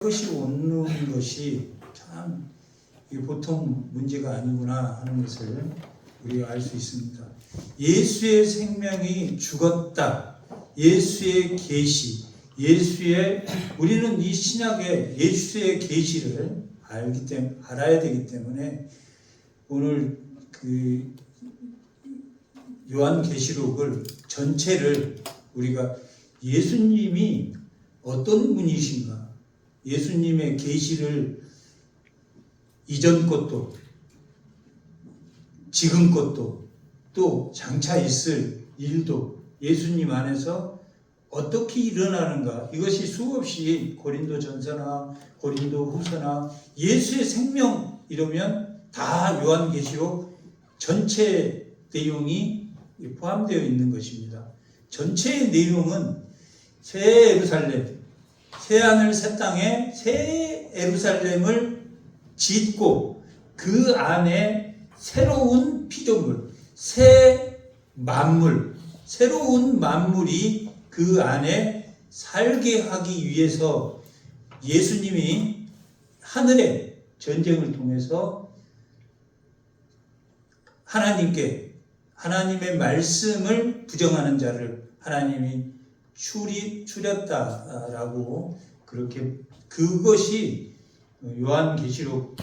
것이 오는 것이 참 보통 문제가 아니구나 하는 것을 우리가 알 수 있습니다. 예수의 생명이 죽었다. 예수의 계시, 우리는 이 신약의 예수의 계시를 알아야 되기 때문에 오늘 그 요한계시록을 전체를 우리가 예수님이 어떤 분이신가, 예수님의 계시를 이전 것도 지금 것도 또 장차 있을 일도 예수님 안에서 어떻게 일어나는가, 이것이 수없이 고린도전서나 고린도후서나 예수의 생명 이러면 다 요한계시록 전체 내용이 포함되어 있는 것입니다. 전체의 내용은 새 예루살렘, 새 하늘 새 땅에 새 예루살렘을 짓고 그 안에 새로운 피조물, 새 만물, 새로운 만물이 그 안에 살게 하기 위해서 예수님이 하늘의 전쟁을 통해서 하나님의 말씀을 부정하는 자를 하나님이 추렸다라고, 그렇게 그것이 요한계시록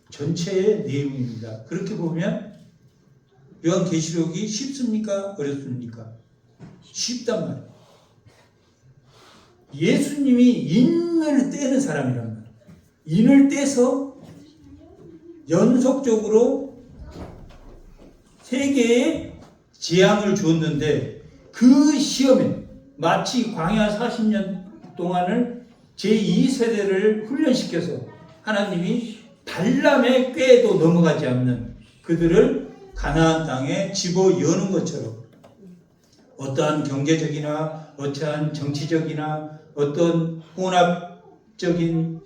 전체의 내용입니다. 그렇게 보면 요한계시록이 쉽습니까? 어렵습니까? 쉽단 말이에요. 예수님이 인을 떼는 사람이란 말이에요. 인을 떼서 연속적으로 세계에 재앙을 줬는데 그 시험에 마치 광야 40년 동안을 제2세대를 훈련시켜서 하나님이 발람의 꾀에도 넘어가지 않는 그들을 가나안 땅에 집어여는 것처럼 어떠한 경제적이나 어떠한 정치적이나 어떤 혼합적인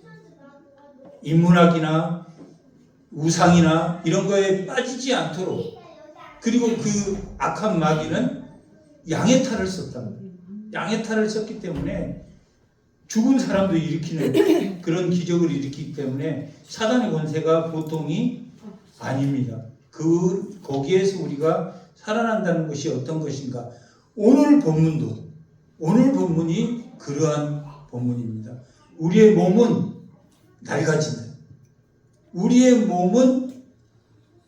인문학이나 우상이나 이런 거에 빠지지 않도록, 그리고 그 악한 마귀는 양의 탈을 썼답니다. 양의 탈을 썼기 때문에 죽은 사람도 일으키는 그런 기적을 일으키기 때문에 사단의 권세가 보통이 아닙니다. 거기에서 우리가 살아난다는 것이 어떤 것인가? 오늘 본문이 그러한 본문입니다. 우리의 몸은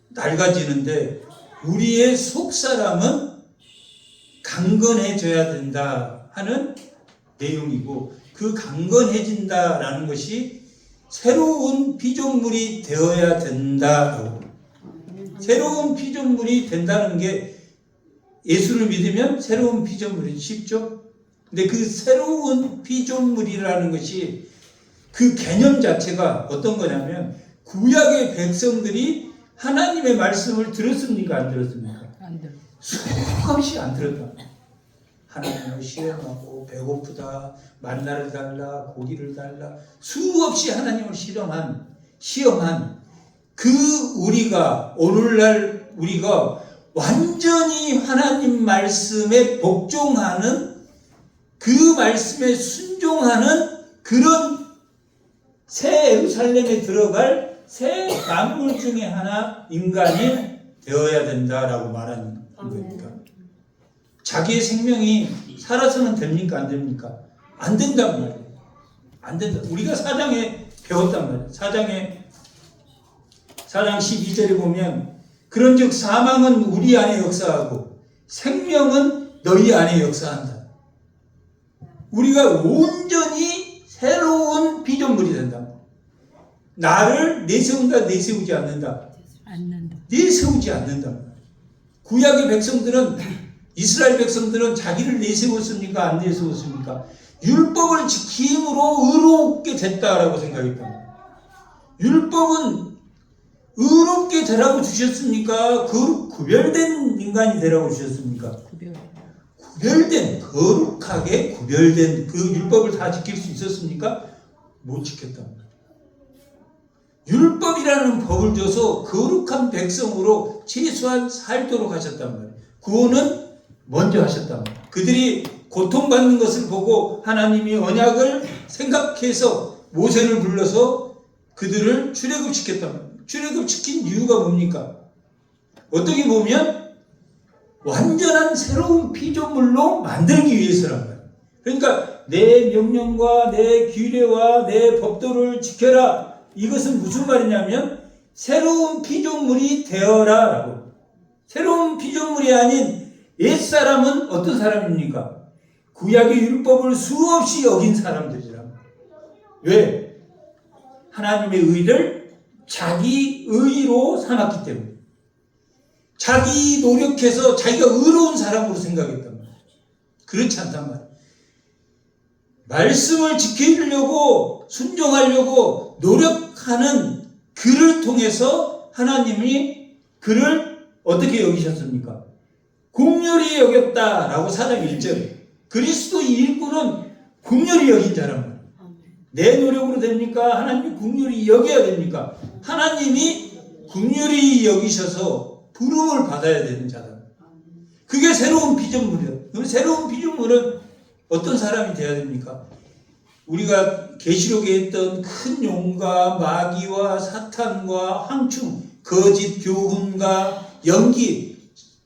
낡아지는데 우리의 속사람은 강건해져야 된다 하는 내용이고, 그 강건해진다라는 것이 새로운 피조물이 되어야 된다. 새로운 피조물이 된다는 게, 예수를 믿으면 새로운 피조물이 쉽죠? 근데 그 새로운 피조물이라는 것이, 그 개념 자체가 어떤 거냐면, 구약의 백성들이 하나님의 말씀을 들었습니까? 안 들었습니까? 안 들었어요. 수없이 안 들었다. 하나님을 시험하고, 배고프다, 만나를 달라, 고기를 달라, 수없이 하나님을 시험한 그 오늘날 우리가 완전히 하나님 말씀에 복종하는, 그 말씀에 순종하는 그런 새 예루살렘에 들어갈 새 만물 중에 하나 인간이 되어야 된다라고 말하는 거니까. 자기의 생명이 살아서는 됩니까? 안 됩니까? 안 된단 말이에요. 안 된다. 우리가 사장에 배웠단 말이에요. 사장 12절에 보면, 그런즉 사망은 우리 안에 역사하고 생명은 너희 안에 역사한다. 우리가 온전히 새로운 피조물이 된다. 나를 내세운다, 내세우지 않는다. 내세우지 않는다. 구약의 백성들은, 이스라엘 백성들은 자기를 내세웠습니까? 안 내세웠습니까? 율법을 지킴으로 의롭게 됐다라고 생각했다. 율법은 의롭게 되라고 주셨습니까? 구별된 인간이 되라고 주셨습니까? 거룩하게 구별된 그 율법을 다 지킬 수 있었습니까? 못 지켰다. 율법이라는 법을 줘서 거룩한 백성으로 최소한 살도록 하셨단 말이에요. 구원은 먼저 하셨단 말이에요. 그들이 고통받는 것을 보고 하나님이 언약을 생각해서 모세를 불러서 그들을 출애굽시켰단 말이에요. 출애굽시킨 이유가 뭡니까? 어떻게 보면 완전한 새로운 피조물로 만들기 위해서란 말이에요. 그러니까 내 명령과 내 규례와 내 법도를 지켜라. 이것은 무슨 말이냐면 새로운 피조물이 되어라 라고. 새로운 피조물이 아닌 옛사람은 어떤 사람입니까? 구약의 율법을 수없이 어긴 사람들이라. 왜? 하나님의 의를 자기 의로 삼았기 때문에. 자기 노력해서 자기가 의로운 사람으로 생각했단 말이에요. 그렇지 않단 말이에요. 말씀을 지키려고 순종하려고 노력하는 그를 통해서 하나님이 그를 어떻게 여기셨습니까? 긍휼히 여겼다라고 4장 1절. 그리스도의 일꾼은 긍휼히 여긴 자란 말이에요. 내 노력으로 됩니까? 하나님이 긍휼히 여겨야 됩니까? 하나님이 긍휼히 여기셔서 부름을 받아야 되는 자다. 그게 새로운 피조물이에요. 그럼 새로운 피조물은 어떤 사람이 돼야 됩니까? 우리가 계시록에 했던 큰 용과 마귀와 사탄과 황충, 거짓 교훈과 연기,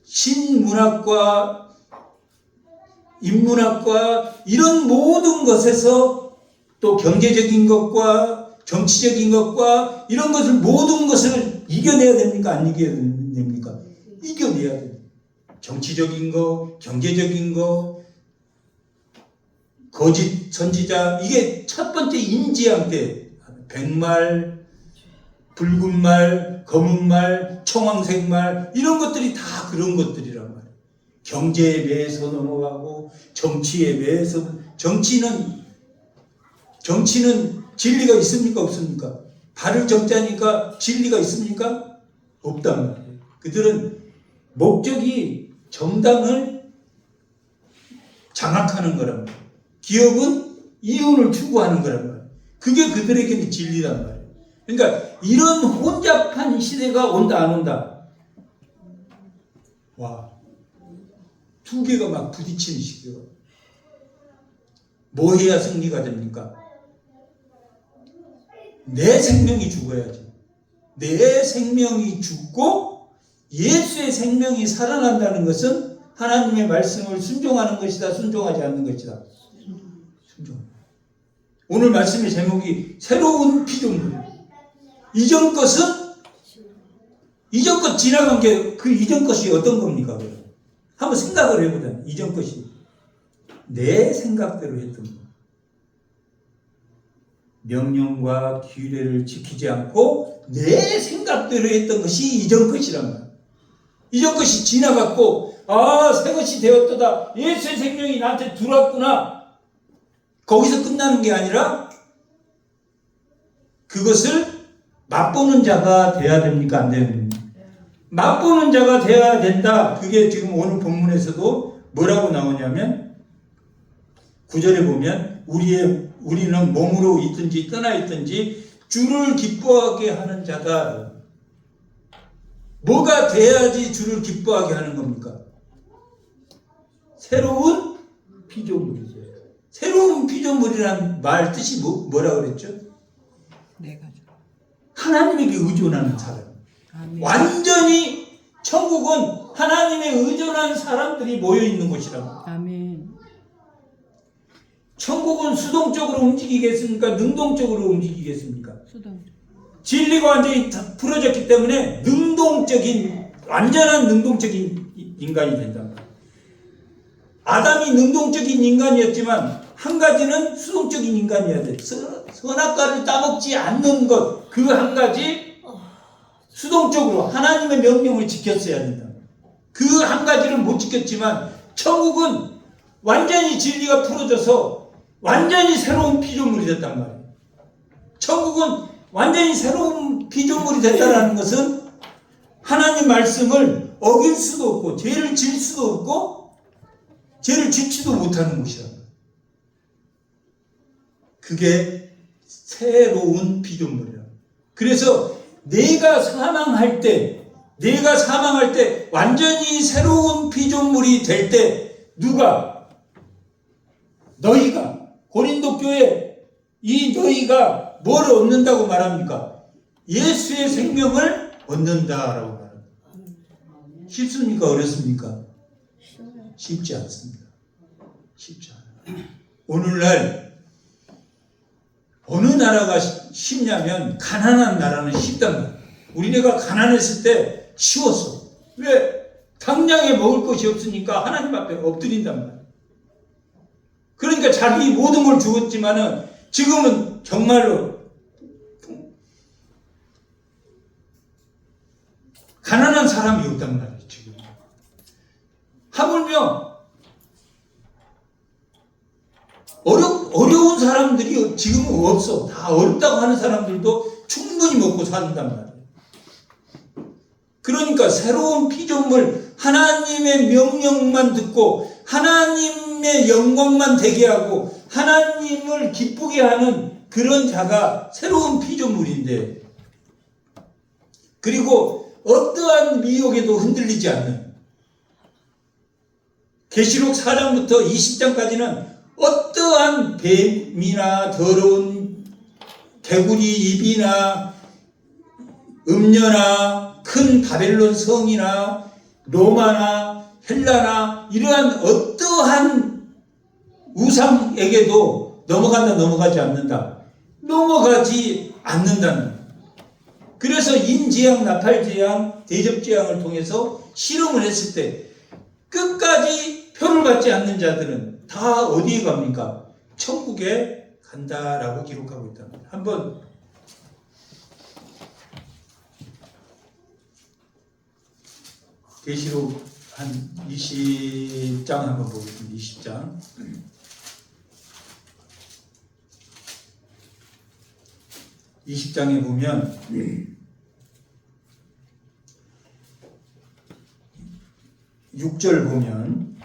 신문학과 인문학과 이런 모든 것에서 또 경제적인 것과 정치적인 것과 이런 것을 모든 것을 이겨내야 됩니까? 안 이겨야 됩니까? 이겨내야 됩니다. 정치적인 거, 경제적인 거, 거짓 선지자, 이게 첫 번째 임지양 때 백말, 붉은 말, 검은 말, 청황색 말 이런 것들이 다 그런 것들이란 말이에요. 경제에 매여서 넘어가고 정치에 매여서 정치는 진리가 있습니까? 없습니까? 발을 정자니까 진리가 있습니까? 없단 말이에요. 그들은 목적이 정당을 장악하는 거란 말이에요. 기업은 이윤을 추구하는 거란 말이에요. 그게 그들에게는 진리란 말이에요. 그러니까 이런 혼잡한 시대가 온다 안 온다? 와, 두 개가 막 부딪히는 시대가. 뭐 해야 승리가 됩니까? 내 생명이 죽어야지. 내 생명이 죽고 예수의 생명이 살아난다는 것은 하나님의 말씀을 순종하는 것이다, 순종하지 않는 것이다. 순종. 오늘 말씀의 제목이 새로운 피조물. 이전 것 지나간 게 그 이전 것이 어떤 겁니까? 한번 생각을 해보자. 이전 것이 내 생각대로 했던 것. 명령과 규례를 지키지 않고 내 생각대로 했던 것이 이전 것이란 말이야. 이전 것이 지나갔고 새 것이 되었도다. 예수의 생명이 나한테 들어왔구나. 거기서 끝나는 게 아니라 그것을 맛보는 자가 돼야 됩니까? 안 됩니까? 맛보는 자가 돼야 된다. 그게 지금 오늘 본문에서도 뭐라고 나오냐면 9절에 보면 우리는 몸으로 있든지 떠나 있든지 주를 기뻐하게 하는 자다. 뭐가 돼야지 주를 기뻐하게 하는 겁니까? 새로운 피조물이죠. 새로운 피조물이란 말 뜻이 뭐라 그랬죠? 하나님에게 의존하는 사람. 아멘. 완전히 천국은 하나님에 의존한 사람들이 모여 있는 곳이라고. 아멘. 천국은 수동적으로 움직이겠습니까? 능동적으로 움직이겠습니까? 수동. 진리가 완전히 풀어졌기 때문에 완전한 능동적인 인간이 된다. 아담이 능동적인 인간이었지만 한 가지는 수동적인 인간이어야 돼. 선악과를 따먹지 않는 것, 그 한 가지 수동적으로 하나님의 명령을 지켰어야 된다. 그 한 가지를 못 지켰지만 천국은 완전히 진리가 풀어져서 완전히 새로운 피조물이 됐단 말이에요. 천국은 완전히 새로운 피조물이 됐다는 것은 하나님 말씀을 어길 수도 없고 죄를 질 수도 없고 죄를 짓지도 못하는 곳이다. 그게 새로운 피조물이야. 그래서 내가 사망할 때 완전히 새로운 피조물이 될 때 너희가 고린도 교회 이 너희가 뭘 얻는다고 말합니까? 예수의 생명을 얻는다라고 말합니다. 쉽습니까? 어렵습니까? 쉽지 않습니다. 쉽지 않아요. 오늘날 어느 나라가 쉽냐면 가난한 나라는 쉽단 말이에요. 우리네가 가난했을 때 쉬웠어. 왜? 당장에 먹을 것이 없으니까 하나님 앞에 엎드린단 말이에요. 그러니까 자기 모든 걸 주었지만은 지금은 정말로 가난한 사람이 없단 말이에요. 지금 하물며 어려운 사람들이 지금은 없어. 다 어렵다고 하는 사람들도 충분히 먹고 산단 말이에요. 그러니까 새로운 피조물, 하나님의 명령만 듣고 하나님의 영광만 되게 하고 하나님을 기쁘게 하는 그런 자가 새로운 피조물인데, 그리고 어떠한 미혹에도 흔들리지 않는, 계시록 4장부터 20장까지는 어떠한 뱀이나 더러운 개구리 입이나 음녀나 큰 바벨론 성이나 로마나 헬라나 이러한 어떠한 우상에게도 넘어가지 않는다는. 그래서 인재앙, 나팔재앙, 대접재앙을 통해서 실험을 했을 때 끝까지 표를 받지 않는 자들은 다 어디에 갑니까? 천국에 간다라고 기록하고 있답니다. 한번 계시록 한 20장 한번 보겠습니다. 20장. 20장에 보면 (6절) 보면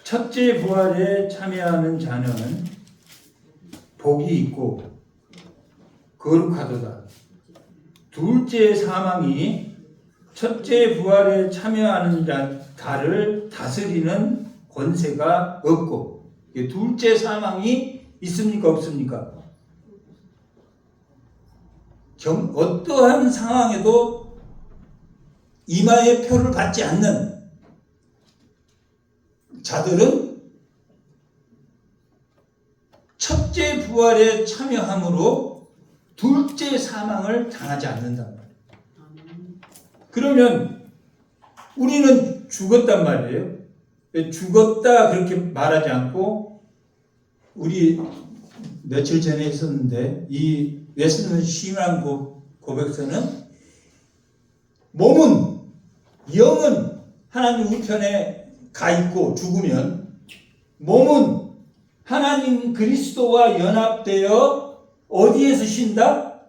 첫째 부활에 참여하는 자는 복이 있고 거룩하도다. 둘째 사망이 첫째 부활에 참여하는 자를 다스리는 권세가 없고. 둘째 사망이 있습니까? 없습니까? 어떠한 상황에도 이마의 표를 받지 않는 자들은 첫째 부활에 참여함으로 둘째 사망을 당하지 않는단 말이에요. 그러면 우리는 죽었단 말이에요. 죽었다 그렇게 말하지 않고, 우리 며칠 전에 있었는데 이 웨스트민스터 신앙 고백서는 몸은, 영은 하나님 우편에 가 있고 죽으면 몸은 하나님 그리스도와 연합되어 어디에서 쉰다?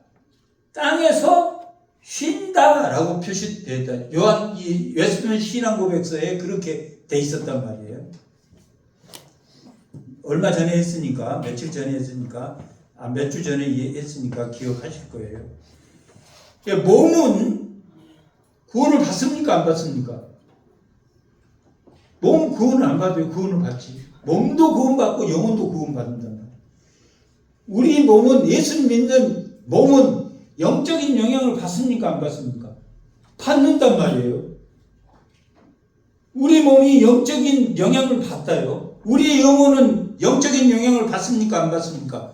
땅에서 쉰다라고 표시되어 있다. 요한 이 웨스트민스터 신앙 고백서에 그렇게 돼 있었단 말이에요. 얼마 전에 했으니까, 며칠 전에 했으니까, 몇 주 전에 했으니까 기억하실 거예요. 몸은 구원을 받습니까? 안 받습니까? 몸 구원을 안 받아요. 구원을 받지. 몸도 구원받고 영혼도 구원받는단 말이에요. 우리 몸은, 예수 믿는 몸은 영적인 영향을 받습니까? 안 받습니까? 받는단 말이에요. 우리 몸이 영적인 영향을 받아요. 우리 영혼은 영적인 영향을 받습니까? 안 받습니까?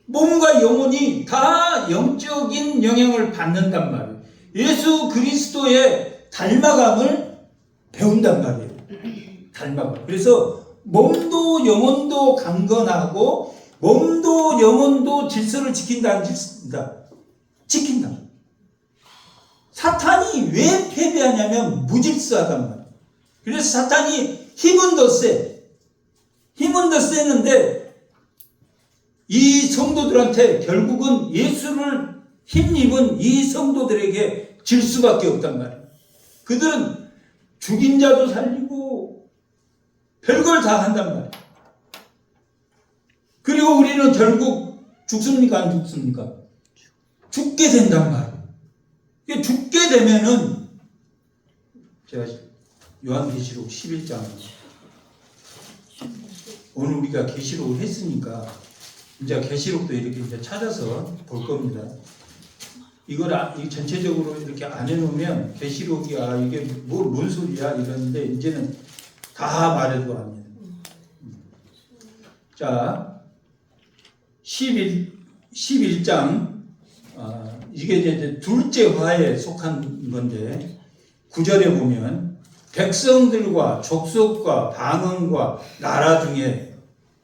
몸과 영혼이 다 영적인 영향을 받는단 말이에요. 예수 그리스도의 닮아감을 배운단 말이에요. 닮아감. 그래서 몸도 영혼도 강건하고 몸도 영혼도 질서를 지킨다, 안 지킨다? 지킨다. 사탄이 왜 패배하냐면 무질서하단 말이에요. 그래서 사탄이 힘은 더 세. 힘은 더 세는데 이 성도들한테 결국은 예수를 힘입은 이 성도들에게 질 수밖에 없단 말이에요. 그들은 죽인 자도 살리고 별걸 다 한단 말이에요. 그리고 우리는 결국 죽습니까? 안 죽습니까? 죽게 된단 말이에요. 죽게 되면은, 제가 요한계시록 11장 오늘 우리가 계시록을 했으니까 이제 계시록도 이렇게 이제 찾아서 볼 겁니다. 이 전체적으로 이렇게 안 해놓으면 계시록이 이게 뭔 소리야 이러는데 이제는 다 말해도 합니다. 자, 11장 이게 이제 둘째 화에 속한 건데 9절에 보면 백성들과 족속과 방언과 나라 중에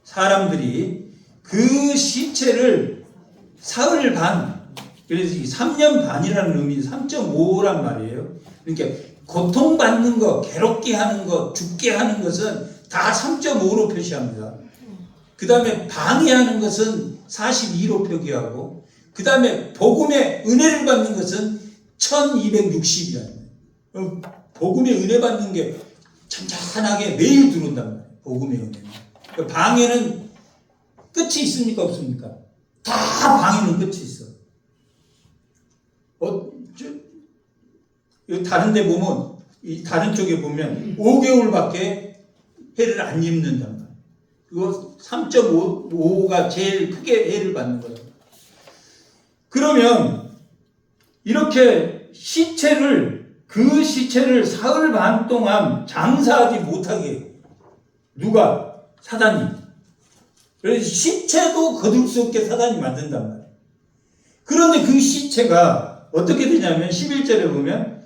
사람들이 그 시체를 사흘 반, 그래서 3년 반이라는 의미 3.5란 말이에요. 그러니까 고통받는 거, 괴롭게 하는 거, 죽게 하는 것은 다 3.5로 표시합니다. 그 다음에 방해하는 것은 42로 표기하고, 그 다음에 복음의 은혜를 받는 것은 1260이라는 거예요. 복음의 은혜 받는 게 잔잔하게 매일 들어온단 말이에요. 복음의 은혜는. 그러니까 방해는 끝이 있습니까? 없습니까? 다 방해는 끝이 있어. 다른 데 보면, 다른 쪽에 보면 5개월밖에 해를 안 입는단 말이에요. 그거 3.5가 제일 크게 해를 받는 거예요. 그러면 이렇게 그 시체를 사흘 반 동안 장사하지 못하게 누가? 사단이. 그래서 시체도 거둘 수 없게 사단이 만든단 말이에요. 그런데 그 시체가 어떻게 되냐면 11절에 보면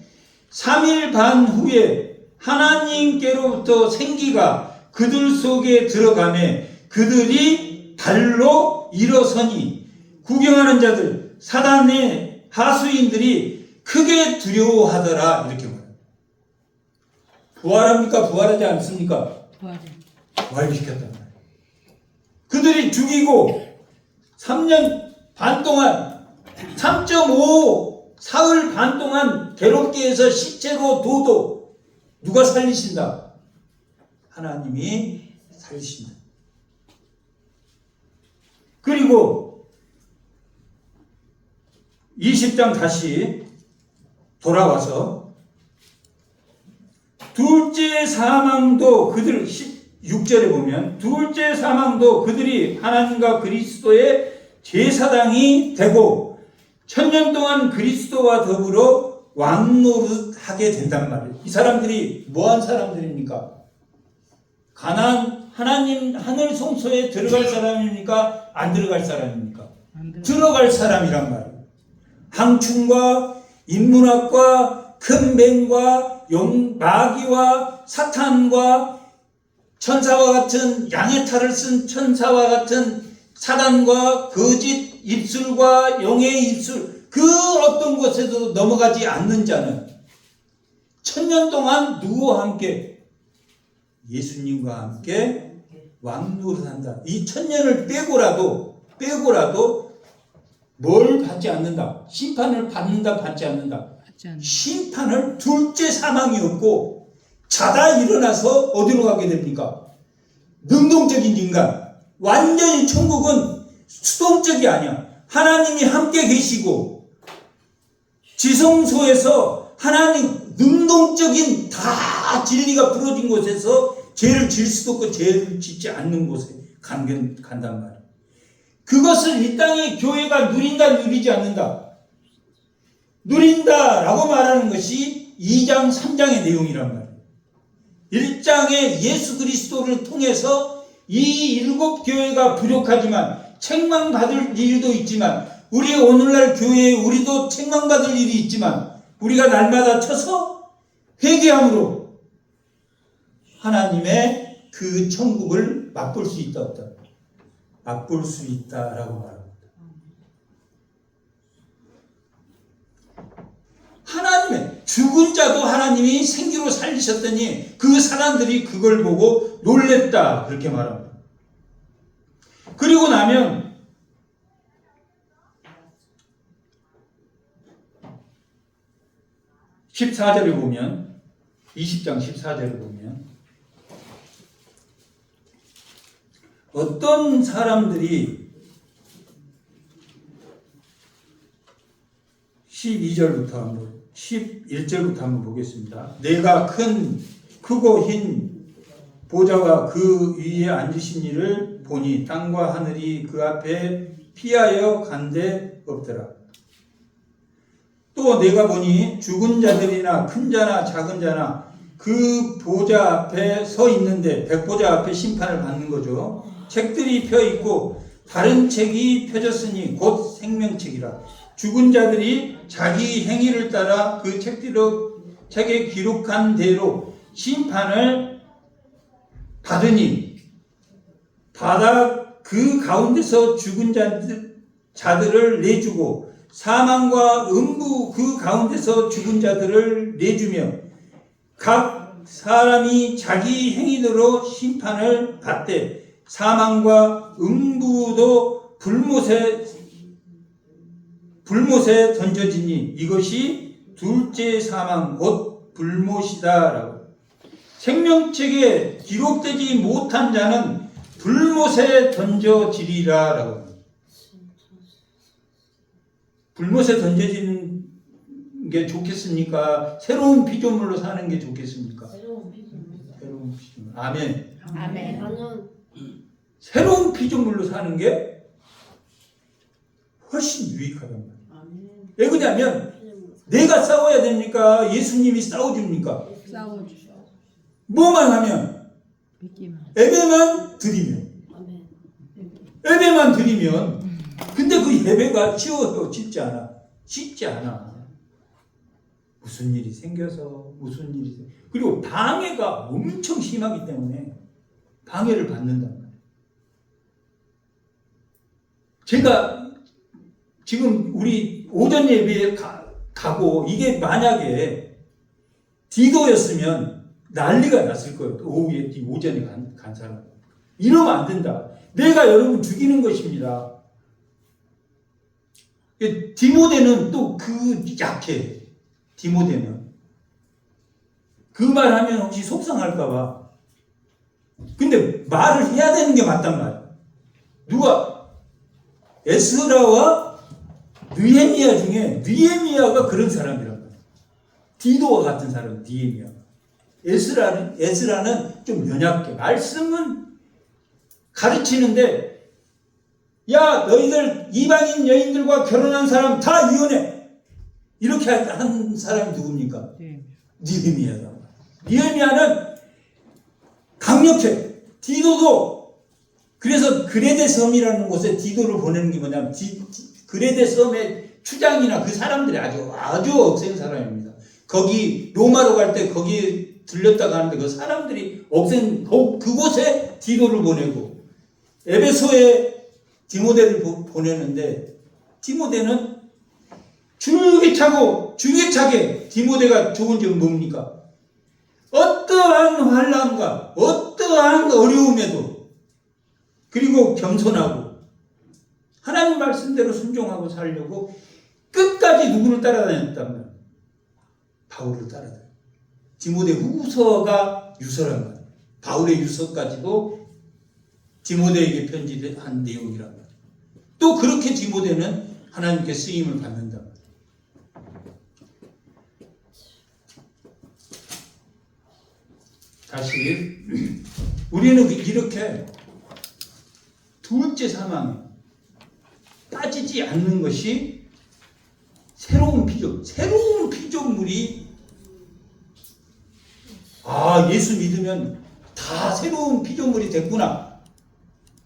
3일 반 후에 하나님께로부터 생기가 그들 속에 들어가매 그들이 발로 일어서니 구경하는 자들 사단의 하수인들이 크게 두려워하더라. 이렇게 말해요. 부활합니까? 부활하지 않습니까? 부활시켰단 말이에요. 그들이 죽이고 3년 반 동안 3.5 사흘 반 동안 괴롭게 해서 시체로 둬도 누가 살리신다? 하나님이 살리신다. 그리고 20장 다시 돌아와서 둘째 사망도 그들 6절에 보면 둘째 사망도 그들이 하나님과 그리스도의 제사장이 되고 1000년 동안 그리스도와 더불어 왕노릇하게 된단 말이에요. 이 사람들이 뭐한 사람들입니까? 가나안 하나님 하늘 성소에 들어갈 사람입니까? 안 들어갈 사람입니까? 들어갈 사람이란 말이에요. 항충과 인문학과 큰 뱀과 마귀와 사탄과 천사와 같은 양의 탈을 쓴 천사와 같은 사단과 거짓 입술과 영의 입술 그 어떤 곳에도 넘어가지 않는 자는 1000년 동안 누구와 함께? 예수님과 함께 왕노릇한다. 이 1000년을 빼고라도 뭘 받지 않는다? 심판을 받는다, 받지 않는다? 심판을 둘째 사망이 없고 자다 일어나서 어디로 가게 됩니까? 능동적인 인간. 완전히 천국은 수동적이 아니야. 하나님이 함께 계시고 지성소에서 하나님 능동적인 다 진리가 부러진 곳에서 죄를 질 수도 없고 죄를 짓지 않는 곳에 간단 말이야. 그것을 이 땅의 교회가 누린다, 누리지 않는다. 누린다라고 말하는 것이 2장, 3장의 내용이란 말이에요. 1장에 예수 그리스도를 통해서 이 7교회가 부족하지만 책망받을 일도 있지만 우리 오늘날 교회에 우리도 책망받을 일이 있지만 우리가 날마다 쳐서 회개함으로 하나님의 그 천국을 맛볼 수 있다 없다? 맛볼 수 있다라고 말합니다. 하나님의 죽은 자도 하나님이 생기로 살리셨더니 그 사람들이 그걸 보고 놀랬다 그렇게 말합니다. 그리고 나면 14절에 보면 20장 14절에 보면 어떤 사람들이 12절부터 한번 11절부터 한번 보겠습니다. 내가 크고 흰 보좌와 그 위에 앉으신 이를 보니 땅과 하늘이 그 앞에 피하여 간데 없더라. 또 내가 보니 죽은 자들이나 큰 자나 작은 자나 그 보좌 앞에 서 있는데, 백보좌 앞에 심판을 받는 거죠. 책들이 펴 있고 다른 책이 펴졌으니 곧 생명책이라. 죽은 자들이 자기 행위를 따라 그 책에 기록한 대로 심판을 받으니 받아 그 가운데서 죽은 자들을 내주고 사망과 음부 그 가운데서 죽은 자들을 내주며 각 사람이 자기 행위대로 심판을 받되 사망과 음부도 불못에 던져지니 이것이 둘째 사망 곧 불못이다라고. 생명책에 기록되지 못한 자는 불못에 던져지리라라고. 불못에 던져지는 게 좋겠습니까? 새로운 피조물로 사는 게 좋겠습니까? 새로운 피조물. 아멘. 아멘. 새로운 피조물로 사는 게 훨씬 유익하단 말이에요. 왜 그러냐면 내가 싸워야 됩니까? 예수님이 싸워줍니까? 싸워주셔. 뭐만 하면? 예배만 드리면. 예배만 드리면. 근데 그 예배가 쉬워요? 쉽지 않아. 쉽지 않아. 무슨 일이 생겨서 그리고 방해가 엄청 심하기 때문에 방해를 받는단 말이에요. 제가 지금 우리 오전 예배에 가고 이게 만약에 디도였으면 난리가 났을 거예요. 오전에 간 사람. 이러면 안 된다. 내가 여러분 죽이는 것입니다. 디모데는 또 약해. 디모데는. 그 말 하면 혹시 속상할까봐. 근데 말을 해야 되는 게 맞단 말이야. 누가? 에스라와 느헤미야 중에 느헤미야가 그런 사람이란 말이야. 디도와 같은 사람, 느헤미야. 에스라는 좀 연약해. 말씀은 가르치는데, 야, 너희들 이방인 여인들과 결혼한 사람 다 이혼해. 이렇게 한 사람이 누굽니까? 느헤미야다. 느헤미야는 강력해. 디도도. 그래서 그레데 섬이라는 곳에 디도를 보내는 게 뭐냐면 그레데 섬의 추장이나 그 사람들이 아주 억센 사람입니다. 거기 로마로 갈 때 거기 들렸다 가는데 그 사람들이 억센 그곳에 디도를 보내고 에베소에 디모데를 보내는데 디모데는 줄기차게 디모데가 좋은 점은 뭡니까? 어떠한 환난과 어떠한 어려움에도 그리고 겸손하고 하나님 말씀대로 순종하고 살려고 끝까지 누구를 따라다녔다면 바울을 따라다녔다. 디모데 후서가 유서란 말이에요. 바울의 유서까지도 디모데에게 편지한 내용이란 말이에요. 또 그렇게 디모데는 하나님께 쓰임을 받는다. 다시 우리는 이렇게 둘째 사망에 빠지지 않는 것이 새로운 피조물이 예수 믿으면 다 새로운 피조물이 됐구나.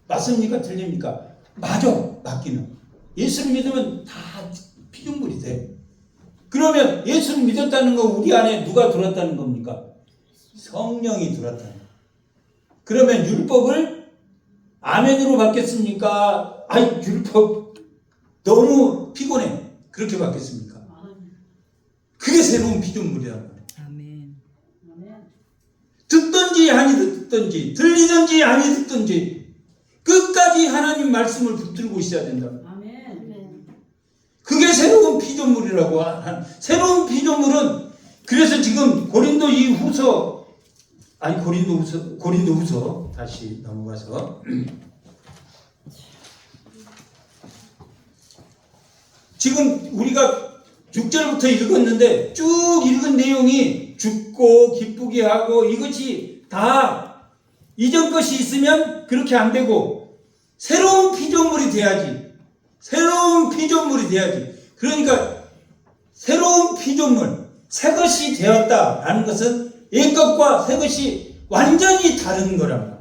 맞습니까? 틀립니까? 맞아. 맞기는. 예수를 믿으면 다 피조물이 돼. 그러면 예수를 믿었다는 건 우리 안에 누가 들어왔다는 겁니까? 성령이 들어왔다는 거예요. 그러면 율법을 아멘으로 받겠습니까? 율법 너무 피곤해. 그렇게 받겠습니까? 그게 새로운 피조물이라는 거예요. 아멘. 듣든지 아니 듣든지 들리든지 아니 듣든지 끝까지 하나님 말씀을 붙들고 있어야 된다. 그게 새로운 피조물이라고 하는. 새로운 피조물은 그래서 지금 고린도 후서 다시 넘어가서 지금 우리가 6절부터 읽었는데 쭉 읽은 내용이 죽고 기쁘게 하고 이것이 다 이전 것이 있으면 그렇게 안 되고 새로운 피조물이 돼야지. 새로운 피조물이 돼야지. 그러니까 새로운 피조물, 새 것이 되었다라는 것은 옛 것과 새 것이 완전히 다른 거란 말이에요.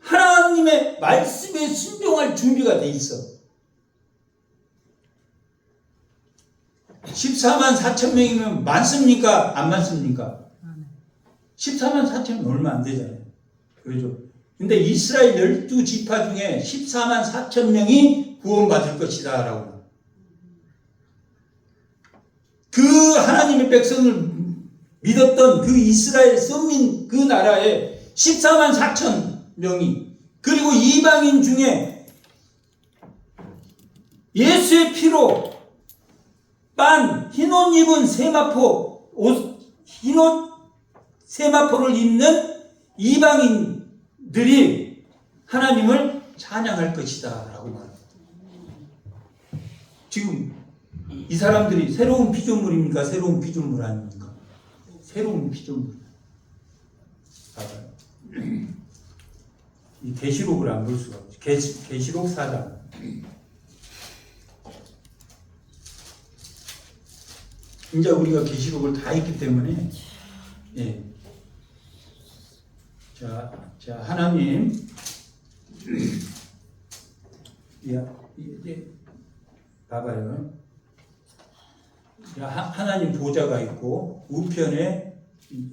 하나님의 말씀에 순종할 준비가 돼 있어. 14만 4천 명이면 많습니까? 안 많습니까? 14만 4천은 얼마 안 되잖아요. 그렇죠? 근데 이스라엘 12지파 중에 14만 4천 명이 구원받을 것이다 라고. 그 하나님의 백성을 믿었던 그 이스라엘 선민 그 나라에 14만 4천 명이, 그리고 이방인 중에 예수의 피로 빤 흰옷 입은 세마포 흰옷 세마포를 입는 이방인들이 하나님을 찬양할 것이다 라고 말합니다. 지금 이 사람들이 새로운 피조물입니까? 새로운 피조물 아닙니까? 새로운 피조물. 봐봐요. 이 계시록을 안 볼 수가 없죠. 계시록 4장. 이제 우리가 계시록을 다 했기 때문에, 예. 자, 하나님, 봐봐요. 하나님 보좌가 있고, 우편에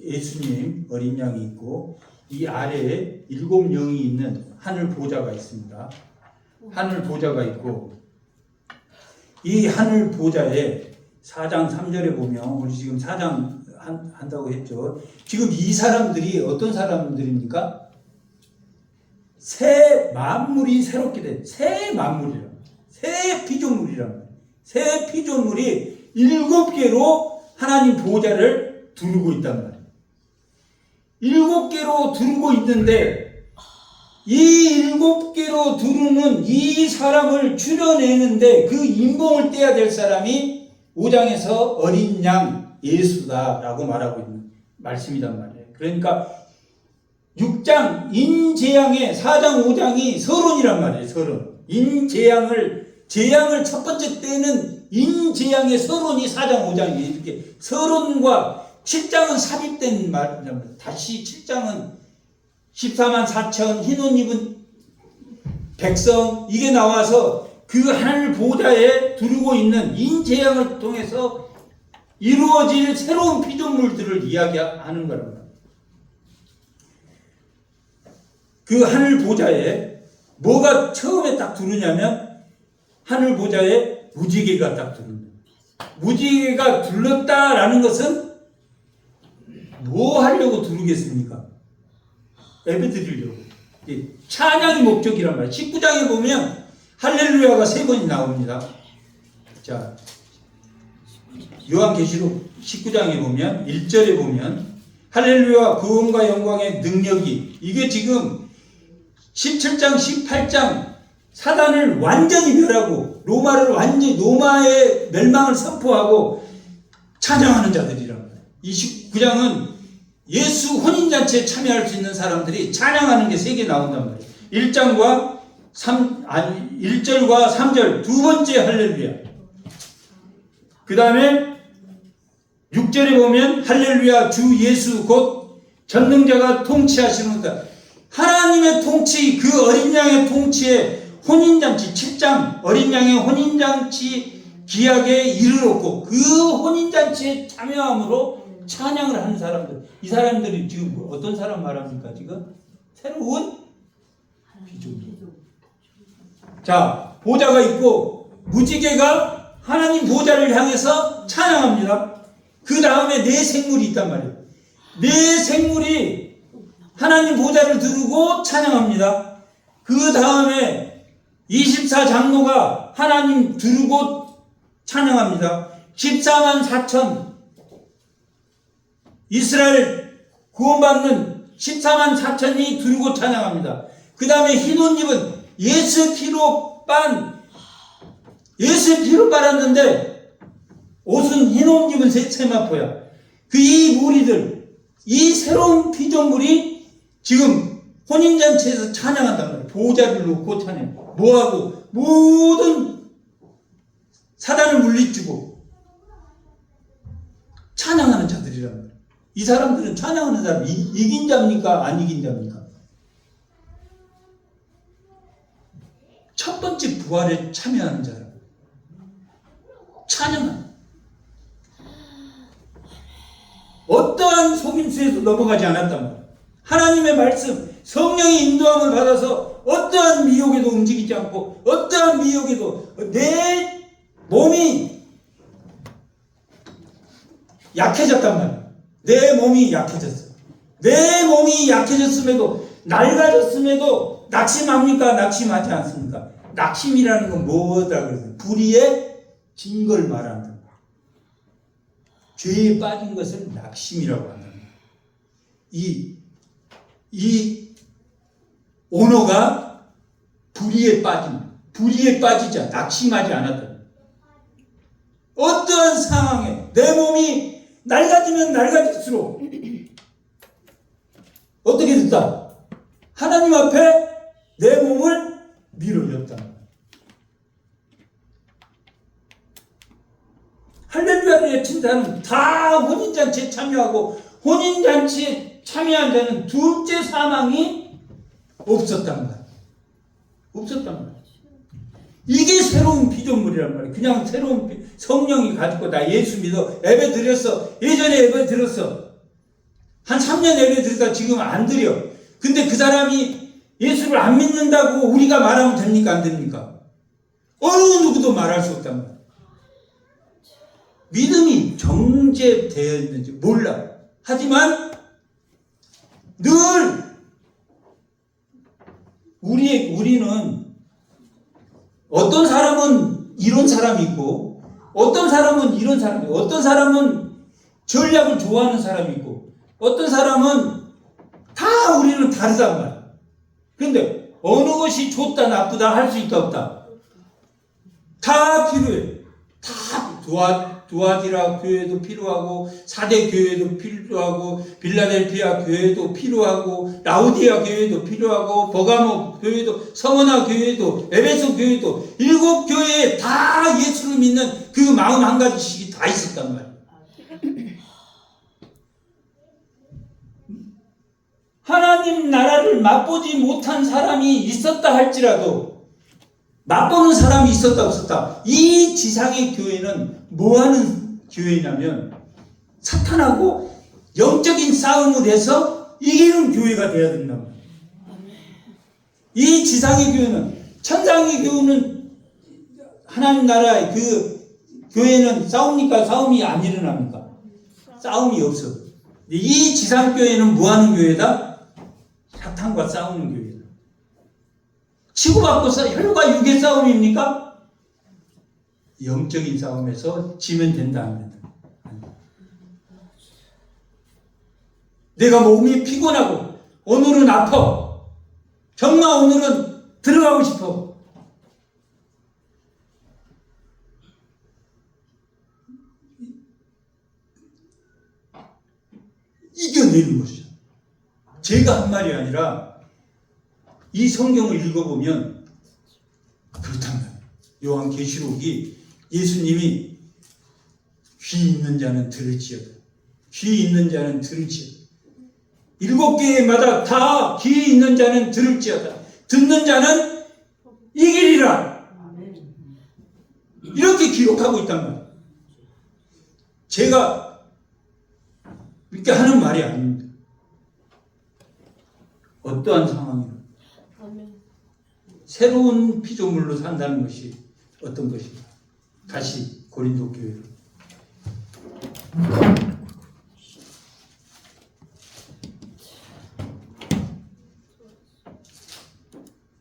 예수님 어린 양이 있고, 이 아래에 7영이 있는 하늘 보좌가 있습니다. 하늘 보좌가 있고, 이 하늘 보좌에 4장 3절에 보면, 우리 지금 4장 한다고 했죠. 지금 이 사람들이 어떤 사람들입니까? 새 만물이 새롭게 된, 새 만물이라, 새 피조물이란, 새 피조물이 7개로 하나님 보좌를 두르고 있단 말이에요. 7개로 두르고 있는데, 이 7개로 두르는 이 사람을 추려내는데 그 인봉을 떼야 될 사람이 5장에서 어린 양 예수다라고 말하고 있는 말씀이란 말이에요. 그러니까 6장 인재앙의 4장 5장이 서론이란 말이에요. 서론. 재앙을 첫 번째 때는 인재앙의 서론이 4장 5장이에요. 이렇게 서론과 7장은 삽입된 말이란 다시 7장은 14만 4천 흰옷 입은 백성, 이게 나와서 그 하늘 보좌에 두르고 있는 인재앙을 통해서 이루어질 새로운 피조물들을 이야기하는 거랍니다. 그 하늘 보좌에 뭐가 처음에 딱 두르냐면 하늘 보좌에 무지개가 딱 두릅니다. 무지개가 둘렀다라는 것은 뭐 하려고 두르겠습니까? 예배 드리려고. 찬양이 목적이란 말이에요. 19장에 보면 할렐루야가 3번이 나옵니다. 자, 요한계시록 19장에 보면 1절에 보면 할렐루야 구원과 영광의 능력이, 이게 지금 17장 18장 사단을 완전히 멸하고 로마의 멸망을 선포하고 찬양하는 자들이란 말이에요. 29장은 예수 혼인잔치에 참여할 수 있는 사람들이 찬양하는 게 3개 나온단 말이에요. 1절과 3절 두 번째 할렐루야. 그 다음에 6절에 보면 할렐루야 주 예수 곧 전능자가 통치하시는다. 하나님의 통치, 그 어린 양의 통치에 혼인잔치 7장 어린 양의 혼인잔치 기약에 이르렀고 그 혼인잔치에 참여함으로 찬양을 하는 사람들. 이 사람들이 지금 어떤 사람 말합니까? 지금 새로운 피조물. 자, 보좌가 있고 무지개가 하나님 보좌를 향해서 찬양합니다. 그 다음에 네 생물이 있단 말이에요. 네 생물이 하나님 보좌를 두르고 찬양합니다. 그 다음에 24장로가 하나님 두르고 찬양합니다. 14만 4천 이스라엘 구원받는 14만 4천이 두르고 찬양합니다. 그 다음에 흰옷 입은 예수 피로 빨았는데 옷은 흰옷 입은 세마포야. 그 이 무리들 이 새로운 피조물이 지금 혼인잔치에서 찬양한단 말이에요. 보호자를 놓고 찬양. 뭐하고? 모든 사단을 물리치고 찬양하는 자들이란 말이에요. 이 사람들은 찬양하는 사람이 이긴 자입니까? 안 이긴 자입니까? 첫 번째 부활에 참여하는 자라. 찬양하는. 어떠한 속임수에도 넘어가지 않았단 말이에요. 하나님의 말씀, 성령의 인도함을 받아서 어떠한 미혹에도 움직이지 않고 어떠한 미혹에도 내 몸이 약해졌단 말이에요. 내 몸이 약해졌어요. 내 몸이 약해졌음에도 낡아졌음에도 낙심합니까? 낙심하지 않습니까? 낙심이라는 건 뭐다 그랬어요? 불의의 증거를 말한다. 죄에 빠진 것을 낙심이라고 한다. 이 오너가 불의에 빠지자 낙심하지 않았다. 어떠한 상황에 내 몸이 낡아지면 낡아질수록 어떻게 됐다? 하나님 앞에 내 몸을 밀어줬다. 할렐루야를 외친 자는 다 혼인잔치에 참여하고 혼인잔치에 참여한 자는 둘째 사망이 없었단 말이에요. 없었단 말이에요. 이게 새로운 피조물이란 말이에요. 그냥 새로운 성령이 가지고 나 예수 믿어 예배 드렸어. 예전에 예배 드렸어. 한 3년 예배 드렸다 지금 안 드려. 근데 그 사람이 예수를 안 믿는다고 우리가 말하면 됩니까? 안 됩니까? 어느 누구도 말할 수 없단 말이에요. 믿음이 정제되어 있는지 몰라. 하지만 늘 우리는 어떤 사람은 이런 사람이 있고 어떤 사람은 이런 사람이 있고 어떤 사람은 전략을 좋아하는 사람이 있고 어떤 사람은 다 우리는 다르단 말이야. 그런데 어느 것이 좋다 나쁘다 할 수 있다 없다 다 필요해. 다 두아디라 교회도 필요하고 사대 교회도 필요하고 빌라델피아 교회도 필요하고 라우디아 교회도 필요하고 버가모 교회도 서머나 교회도 에베소 교회도 7교회에 다 예수를 믿는 그 마음 한 가지씩이 다 있었단 말이에요. 하나님 나라를 맛보지 못한 사람이 있었다 할지라도 맛보는 사람이 있었다 없었다. 이 지상의 교회는 뭐하는 교회냐면 사탄하고 영적인 싸움을 해서 이기는 교회가 되어야 된다. 이 지상의 교회는 천상의 교회는 하나님 나라의 그 교회는 싸웁니까? 싸움이 안 일어납니까? 싸움이 없어. 이 지상 교회는 뭐하는 교회다? 사탄과 싸우는 교회다. 치고받고 혈과 육의 싸움입니까? 영적인 싸움에서 지면 된다 안 된다. 내가 몸이 피곤하고 오늘은 아파. 정말 오늘은 들어가고 싶어. 이겨내는 것이죠. 제가 한 말이 아니라 이 성경을 읽어보면 그렇답니다. 요한계시록이 예수님이 귀 있는 자는 들을지어다. 귀 있는 자는 들을지어다. 7교회마다 다 귀 있는 자는 들을지어다. 듣는 자는 이기리라. 이렇게 기록하고 있단 말이에요. 제가 이렇게 하는 말이 아닙니다. 어떠한 상황이나 새로운 피조물로 산다는 것이 어떤 것인가. 다시 고린도 교회로.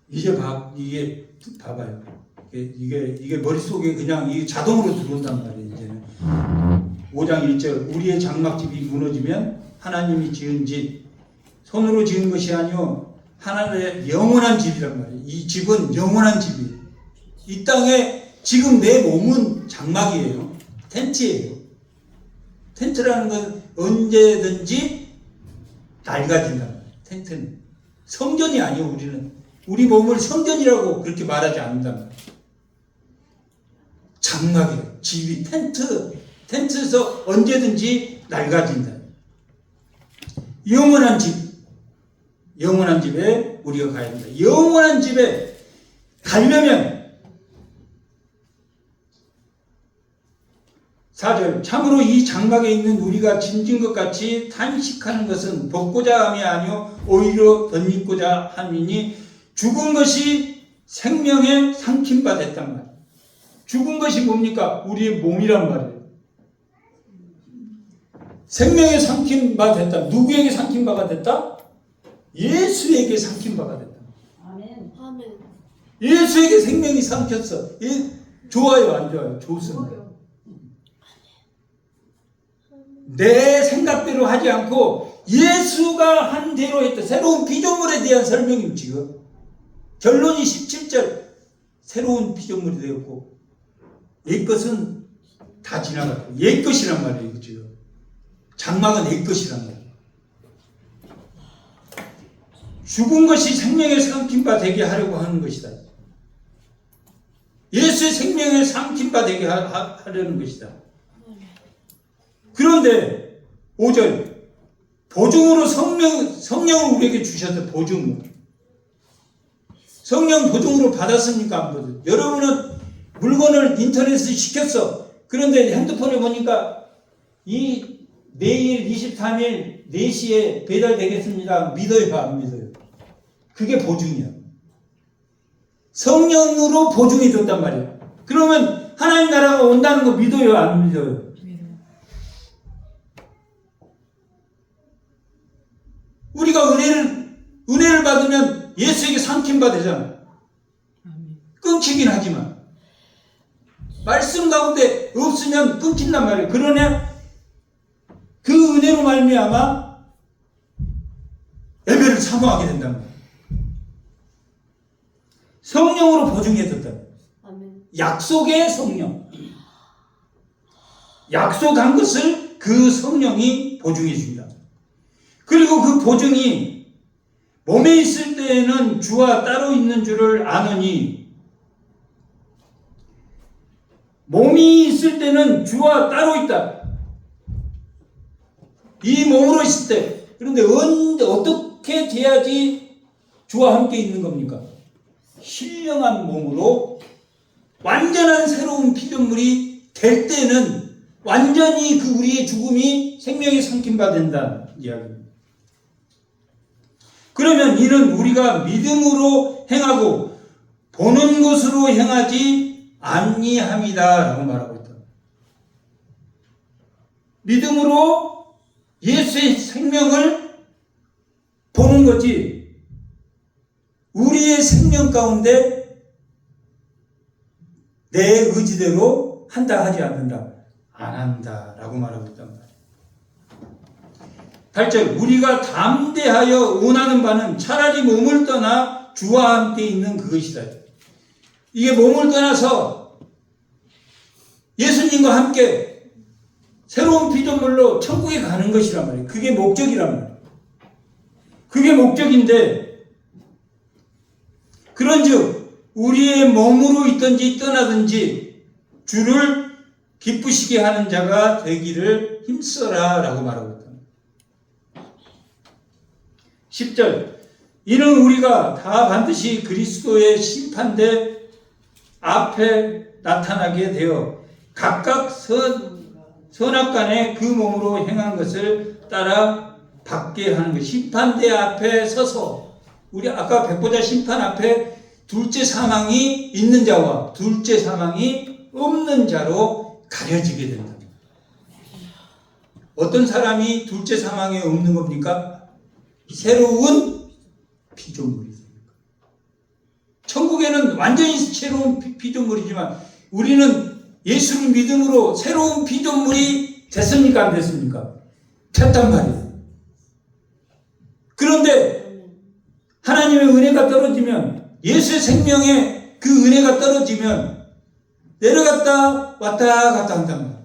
이게 봐봐요. 이게 머릿속에 그냥 이게 자동으로 들어온단 말이에요. 이제는 5장 1절 우리의 장막집이 무너지면 하나님이 지은 집 손으로 지은 것이 아니요 하나님의 영원한 집이란 말이에요. 이 집은 영원한 집이에요. 이 땅에 지금 내 몸은 장막이에요. 텐트예요. 텐트라는 건 언제든지 낡아진단 말이에요. 텐트는. 성전이 아니에요. 우리는. 우리 몸을 성전이라고 그렇게 말하지 않는단 말이에요. 장막이에요. 집이 텐트에서 언제든지 낡아진다. 영원한 집에 우리가 가야 합니다. 영원한 집에 가려면 4절 참으로 이 장막에 있는 우리가 짐진 것 같이 탄식하는 것은 벗고자 함이 아니요 오히려 덧입고자 함이니 죽은 것이 생명에 삼킨 바 됐단 말이에요. 죽은 것이 뭡니까? 우리의 몸이란 말이에요. 생명에 삼킨 바 됐다. 누구에게 삼킨 바가 됐다? 예수에게 삼킨 바가 됐다. 아멘. 아멘. 예수에게 생명이 삼켰어. 좋아요, 안 좋아요? 좋습니다. 내 생각대로 하지 않고 예수가 한 대로 했다. 새로운 피조물에 대한 설명입니다. 지금 결론이 17절 새로운 피조물이 되었고 옛 것은 다 지나갔고 옛 것이란 말이에요. 지금 장막은 옛 것이란 말이에요. 죽은 것이 생명에 삼킨 바 되게 하려고 하는 것이다. 예수의 생명에 삼킨 바 되게 하려는 것이다. 그런데 5절 보증으로 성령을 우리에게 주셔서 보증으로 성령 보증으로 받았습니까? 안 받았어요? 여러분은 물건을 인터넷에 시켰어. 그런데 핸드폰에 보니까 이 내일 23일 4시에 배달되겠습니다. 믿어요? 안 믿어요? 그게 보증이야. 성령으로 보증이 됐단 말이에요. 그러면 하나님 나라가 온다는 거 믿어요? 안 믿어요? 우리가 은혜를 받으면 예수에게 삼킨 바 되잖아. 끊기긴 하지만 말씀 가운데 없으면 끊긴단 말이에요. 그러나 그 은혜로 말미암아 예배를 사모하게 된단 말이에요. 성령으로 보증해줬다. 약속의 성령. 약속한 것을 그 성령이 보증해 줍니다. 그리고 그 보증이 몸에 있을 때에는 주와 따로 있는 줄을 아느니 몸이 있을 때는 주와 따로 있다. 이 몸으로 있을 때. 그런데 어떻게 돼야지 주와 함께 있는 겁니까? 신령한 몸으로 완전한 새로운 피조물이 될 때는 완전히 그 우리의 죽음이 생명에 삼킨 바 된다는 이야기입니다. 그러면 이는 우리가 믿음으로 행하고 보는 것으로 행하지 아니함이다 라고 말하고 있다. 믿음으로 예수의 생명을 보는 거지 우리의 생명 가운데 내 의지대로 한다 하지 않는다. 안 한다 라고 말하고 있단 말이에요. 8절 우리가 담대하여 원하는 바는 차라리 몸을 떠나 주와 함께 있는 그것이다. 이게 몸을 떠나서 예수님과 함께 새로운 피조물로 천국에 가는 것이란 말이에요. 그게 목적이란 말이에요. 그게 목적인데 그런즉 우리의 몸으로 있든지 떠나든지 주를 기쁘시게 하는 자가 되기를 힘써라 라고 말하고 있다. 10절 이는 우리가 다 반드시 그리스도의 심판대 앞에 나타나게 되어 각각 선악간에 그 몸으로 행한 것을 따라 받게 하는 것. 심판대 앞에 서서 우리 아까 백보자 심판 앞에 둘째 사망이 있는 자와 둘째 사망이 없는 자로 가려지게 된다. 어떤 사람이 둘째 사망에 없는 겁니까? 새로운 피조물이다. 천국에는 완전히 새로운 피조물이지만 우리는 예수를 믿음으로 새로운 피조물이 됐습니까? 안 됐습니까? 됐단 말이에요. 그런데 하나님의 은혜가 떨어지면 예수의 생명에 그 은혜가 떨어지면 내려갔다 왔다 갔다 한단 말이에요.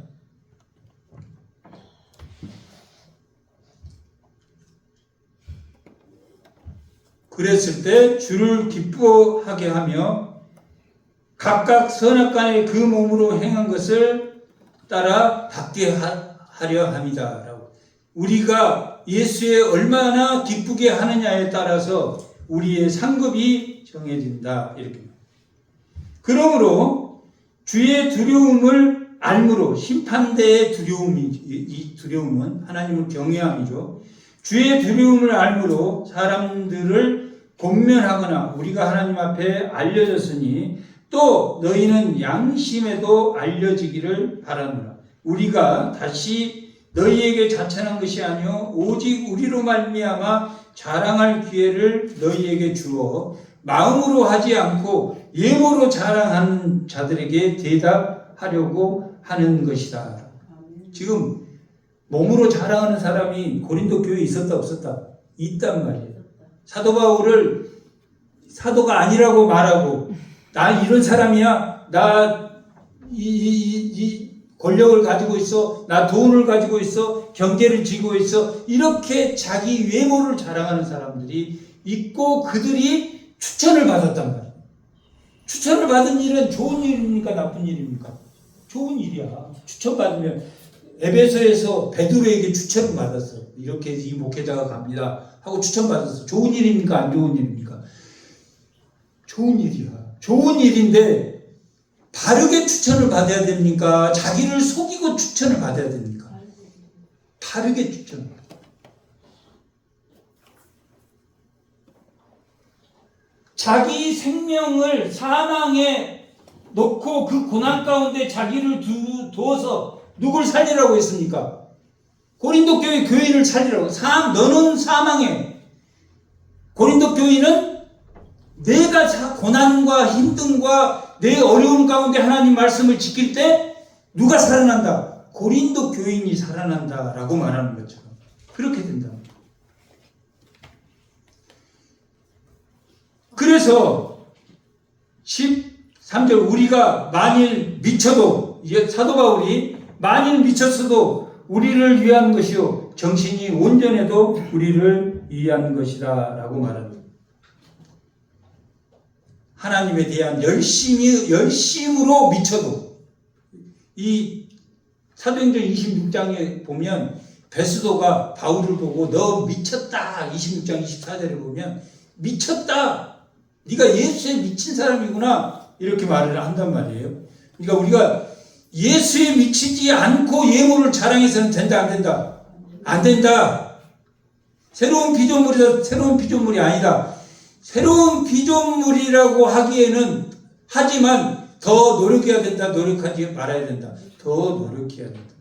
그랬을 때 주를 기뻐하게 하며 각각 선악간에 그 몸으로 행한 것을 따라 받게 하려 함이다. 라고. 우리가 예수에 얼마나 기쁘게 하느냐에 따라서 우리의 상급이 정해진다. 이렇게. 그러므로 주의 두려움을 알므로, 심판대의 두려움이, 이 두려움은 하나님을 경외함이죠. 주의 두려움을 알므로 사람들을 권면하거나 우리가 하나님 앞에 알려졌으니 또 너희는 양심에도 알려지기를 바라노라. 우리가 다시 너희에게 자찬한 것이 아니요 오직 우리로 말미암아 자랑할 기회를 너희에게 주어 마음으로 하지 않고 예모로 자랑하는 자들에게 대답하려고 하는 것이다. 지금 몸으로 자랑하는 사람이 고린도 교회에 있었다 없었다? 있단 말이에요. 사도 바울을 사도가 아니라고 말하고 나 이런 사람이야. 나 이 권력을 가지고 있어. 나 돈을 가지고 있어. 경제를 쥐고 있어. 이렇게 자기 외모를 자랑하는 사람들이 있고 그들이 추천을 받았단 말이에요. 추천을 받은 일은 좋은 일입니까? 나쁜 일입니까? 좋은 일이야. 추천받으면 에베소에서 베드로에게 추천을 받았어. 이렇게 이 목회자가 갑니다 하고 추천받았어. 좋은 일입니까? 안 좋은 일입니까? 좋은 일이야. 좋은 일인데 바르게 추천을 받아야 됩니까? 자기를 속이고 추천을 받아야 됩니까? 바르게 추천. 자기 생명을 사망에 놓고 그 고난 가운데 자기를 두어서 누굴 살리라고 했습니까? 고린도 교회 교인을 살리라고. 너는 사망에. 고린도 교인은 내가 고난과 힘듦과 내 어려움 가운데 하나님 말씀을 지킬 때 누가 살아난다? 고린도 교인이 살아난다라고 말하는 것처럼 그렇게 된다. 그래서 13절 우리가 만일 미쳐도 사도 바울이 만일 미쳤어도 우리를 위한 것이요 정신이 온전해도 우리를 위한 것이다 라고 말합니다. 하나님에 대한 열심으로 미쳐도 이 사도행전 26장에 보면 베스도가 바울을 보고 너 미쳤다 26장 24절에 보면 미쳤다 네가 예수에 미친 사람이구나 이렇게 말을 한단 말이에요. 그러니까 우리가 예수에 미치지 않고 예물을 자랑해서는 된다 안 된다? 안 된다. 새로운 피조물이 아니다. 새로운 피조물이라고 하기에는 하지만 더 노력해야 된다. 노력하지 말아야 된다. 더 노력해야 된다.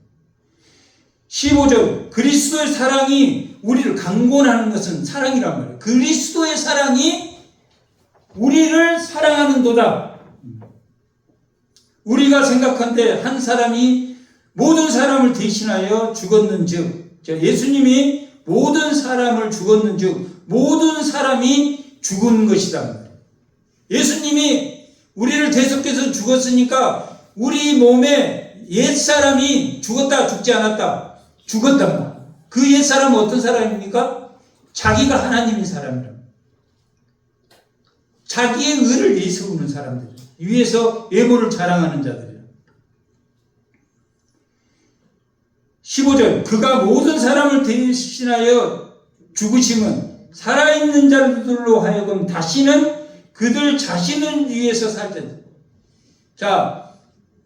15절 그리스도의 사랑이 우리를 강권하는 것은 사랑이란 말이에요. 그리스도의 사랑이 우리를 사랑하는도다. 우리가 생각한데 한 사람이 모든 사람을 대신하여 죽었는즉 예수님이 모든 사람을 죽었는즉 모든 사람이 죽은 것이다. 예수님이 우리를 대속해서 죽었으니까 우리 몸에 옛사람이 죽었다 죽지 않았다 죽었단 그 옛사람은 어떤 사람입니까? 자기가 하나님인 사람이라 자기의 의를 내세우는 사람들 위에서 예물을 자랑하는 자들이라. 15절 그가 모든 사람을 대신하여 죽으심은 살아있는 자들로 하여금 다시는 그들 자신을 위해서 살 때. 자,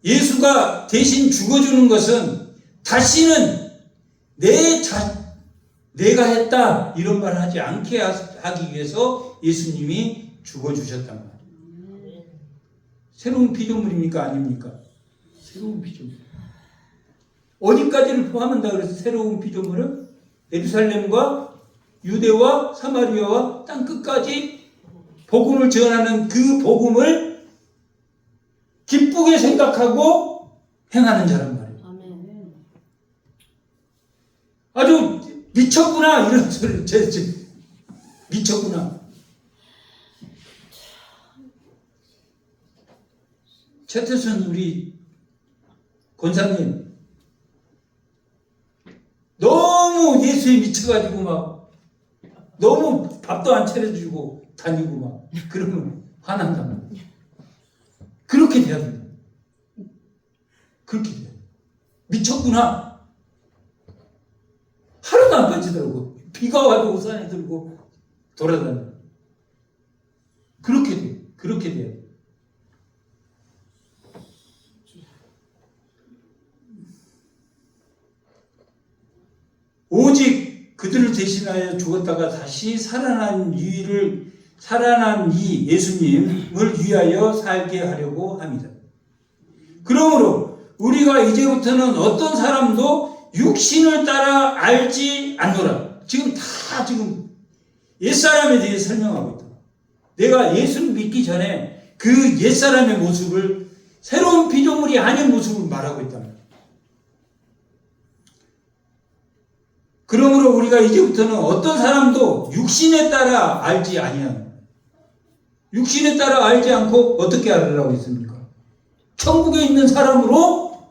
예수가 대신 죽어주는 것은 다시는 내가 했다 이런 말을 하지 않게 하기 위해서 예수님이 죽어주셨단 말이에요. 새로운 피조물입니까? 아닙니까? 새로운 피조물. 어디까지를 포함한다 그래서 새로운 피조물은 예루살렘과 유대와 사마리아와 땅 끝까지 복음을 전하는 그 복음을 기쁘게 생각하고 행하는 자란 말이에요. 아멘. 아주 미쳤구나 이런 소리를 미쳤구나. 최태순 우리 권사님 너무 예수에 미쳐가지고 막 너무 밥도 안 차려주고 다니고 막 그러면 화난단 말이야. 그렇게 돼야 된다. 그렇게 돼야 돼. 미쳤구나. 하루도 안 빠지더라고. 비가 와도 우산에 들고 돌아다녀. 그렇게 돼. 그렇게 돼야 돼. 오직 그들을 대신하여 죽었다가 다시 살아난 이 예수님을 위하여 살게 하려고 합니다. 그러므로 우리가 이제부터는 어떤 사람도 육신을 따라 알지 않노라. 지금 옛사람에 대해 설명하고 있다. 내가 예수를 믿기 전에 그 옛사람의 모습을 새로운 피조물이 아닌 모습을 말하고 있다. 그러므로 우리가 이제부터는 어떤 사람도 육신에 따라 알지 아니하는, 육신에 따라 알지 않고 어떻게 알으라고 했습니까? 천국에 있는 사람으로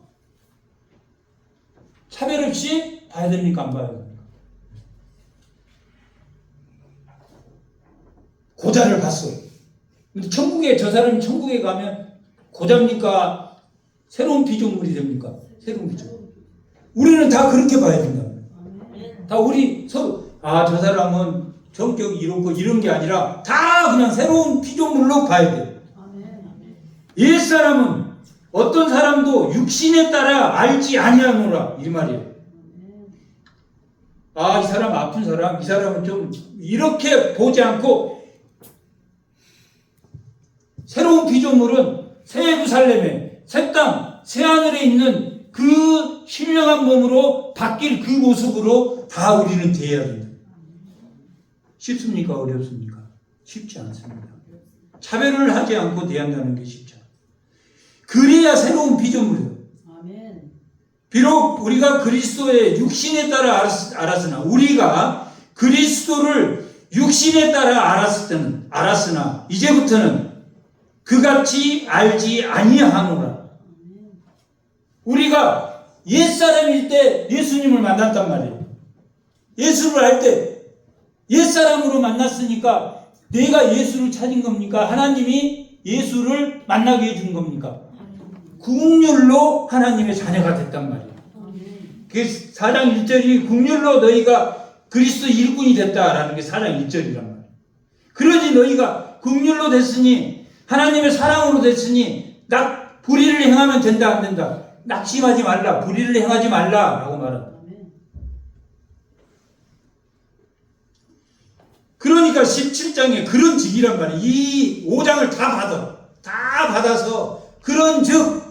차별 없이 봐야 됩니까? 안 봐야 됩니까? 고자를 봤어요. 근데 저 사람이 천국에 가면 고자입니까? 새로운 피조물이 됩니까? 새로운 피조물. 우리는 다 그렇게 봐야 된다. 다 우리 서로 저 사람은 성격이 이렇고 이런 게 아니라 다 그냥 새로운 피조물로 봐야 돼. 옛사람은 어떤 사람도 육신에 따라 알지 아니하노라 이 말이에요. 이 사람 아픈 사람, 이 사람은 좀 이렇게 보지 않고 새로운 피조물은 새 예루살렘에 새 땅, 새 하늘에 있는 그 신령한 몸으로 바뀔 그 모습으로 다 우리는 대해야 된다. 쉽습니까? 어렵습니까? 쉽지 않습니다. 차별을 하지 않고 대한다는 게 쉽지 않아요. 그래야 새로운 피조물이에요. 비록 우리가 그리스도의 육신에 따라 알았으나 우리가 그리스도를 육신에 따라 알았으나 이제부터는 그같이 알지 아니하노라. 우리가 옛사람일 때 예수님을 만났단 말이에요. 예수를 할 때 옛사람으로 만났으니까 내가 예수를 찾은 겁니까? 하나님이 예수를 만나게 해준 겁니까? 국률로 하나님의 자녀가 됐단 말이에요. 그 4장 1절이 국률로 너희가 그리스도 일꾼이 됐다라는 게 4장 1절이란 말이에요. 그러지 너희가 국률로 됐으니 하나님의 사랑으로 됐으니 불의를 행하면 된다 안 된다? 낙심하지 말라. 불의를 행하지 말라라고 말한다. 그러니까 17장에 그런 직이란 말이에요. 이 5장을 다 받아서 그런 즉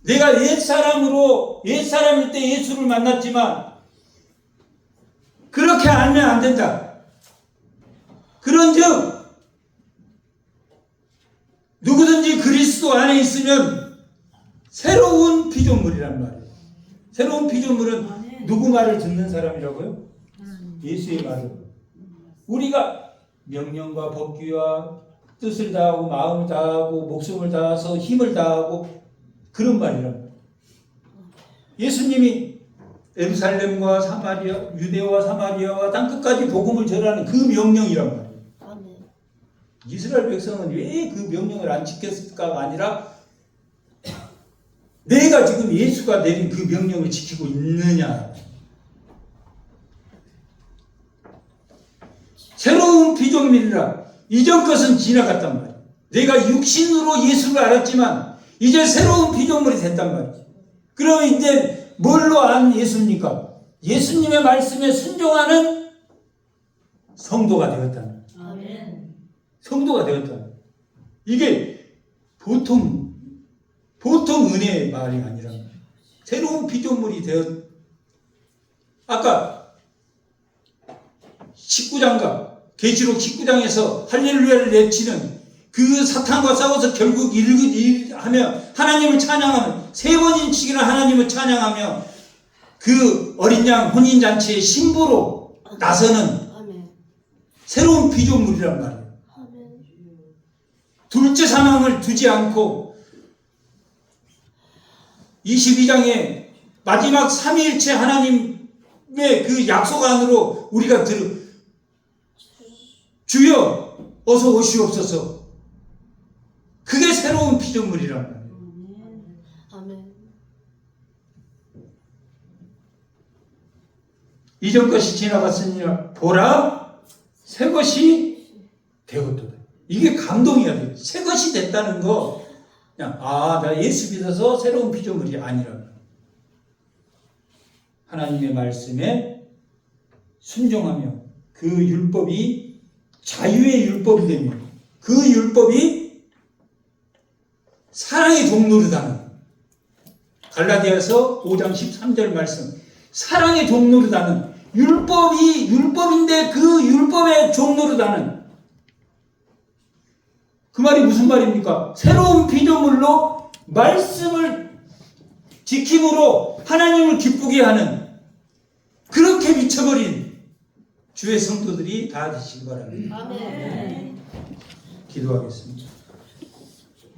내가 옛사람일 때 예수를 만났지만 그렇게 알면 안 된다. 그런 즉 누구든지 그리스도 안에 있으면 새로운 피조물이란 말이에요. 새로운 피조물은 누구 말을 듣는 사람이라고요? 예수의 말을. 우리가 명령과 법규와 뜻을 다하고 마음을 다하고 목숨을 다해서 힘을 다하고 그런 말이란 말이에요. 예수님이 예루살렘과 사마리아, 유대와 사마리아와 땅끝까지 복음을 전하는 그 명령이란 말이에요. 이스라엘 백성은 왜 그 명령을 안 지켰을까가 아니라 내가 지금 예수가 내린 그 명령을 지키고 있느냐. 새로운 피조물이라. 이전 것은 지나갔단 말이에요. 내가 육신으로 예수를 알았지만 이제 새로운 피조물이 됐단 말이에요. 그러면 이제 뭘로 안 예수입니까? 예수님의 말씀에 순종하는 성도가 되었다는 거예요. 성도가 되었다는 거예요. 이게 보통 은혜의 말이 아니라 새로운 피조물이 아까 19장과 계시록 19장에서 할렐루야를 외치는 그 사탄과 싸워서 결국 하며 하나님을 찬양하며 3번인치기나 하나님을 찬양하며 그 어린 양 혼인잔치의 신부로 나서는 새로운 피조물이란 말이에요. 둘째 사망을 두지 않고 22장에 마지막 삼위일체 하나님의 그 약속 안으로 우리가 주여 어서 오시옵소서. 그게 새로운 피조물이란 말이에요. 아멘. 이전 것이 지나갔으니 보라 새 것이 되었도다. 이게 감동이야. 새 것이 됐다는 거 그냥 나 예수 믿어서 새로운 피조물이 아니라 하나님의 말씀에 순종하며 그 율법이 자유의 율법이 되며 그 율법이 사랑의 종노릇하는 갈라디아서 5장 13절 말씀 사랑의 종노릇하는 율법이 율법인데 그 율법의 종노릇하는 그 말이 무슨 말입니까? 새로운 피조물로 말씀을 지킴으로 하나님을 기쁘게 하는 그렇게 미쳐버린 주의 성도들이 다 되시기 바랍니다. 아멘. 기도하겠습니다.